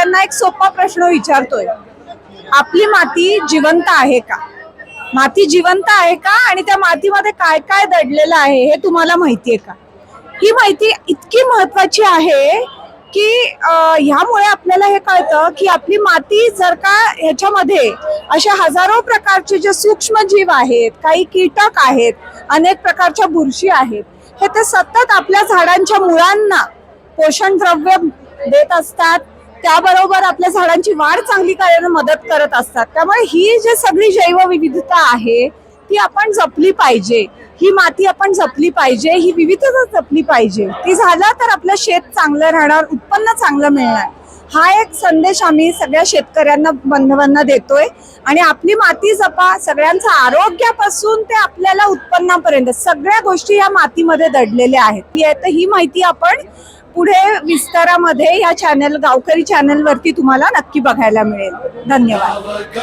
सगळ्यांना एक सोपा प्रश्न विचारतोय, आपली माती जिवंत आहे का? माती जिवंत आहे का आणि त्या मातीमध्ये काय काय दडलेलं आहे हे तुम्हाला माहिती आहे का? ही माहिती इतकी महत्वाची आहे की ह्यामुळे आपल्याला हे कळतं की आपली माती जर का ह्याच्यामध्ये अशा हजारो प्रकारचे जे सूक्ष्म जीव आहेत, काही कीटक आहेत, अनेक प्रकारच्या बुरशी आहेत, हे ते सतत आपल्या झाडांच्या मुळांना पोषण द्रव्य देत असतात, त्याबरोबर आपल्या झाडांची वाढ चांगली करायला मदत करत असतात. त्यामुळे ही जी सगळी जैवविविधता आहे ती आपण जपली पाहिजे, ही माती आपण जपली पाहिजे, ही विविधता जपली पाहिजे. ती झालं तर आपलं शेत चांगलं राहणार, उत्पन्न चांगलं मिळणार. हा एक संदेश आम्ही सगळ्या शेतकऱ्यांना बांधवांना देतोय. आणि आपली माती जपा, सगळ्यांचं आरोग्यापासून ते आपल्याला उत्पन्नापर्यंत सगळ्या गोष्टी या मातीमध्ये दडलेल्या आहेत. तर ही माहिती आपण पुढे विस्तारामध्ये या चॅनल गावकरी चॅनल वरती तुम्हाला नक्की बघायला मिळेल. धन्यवाद.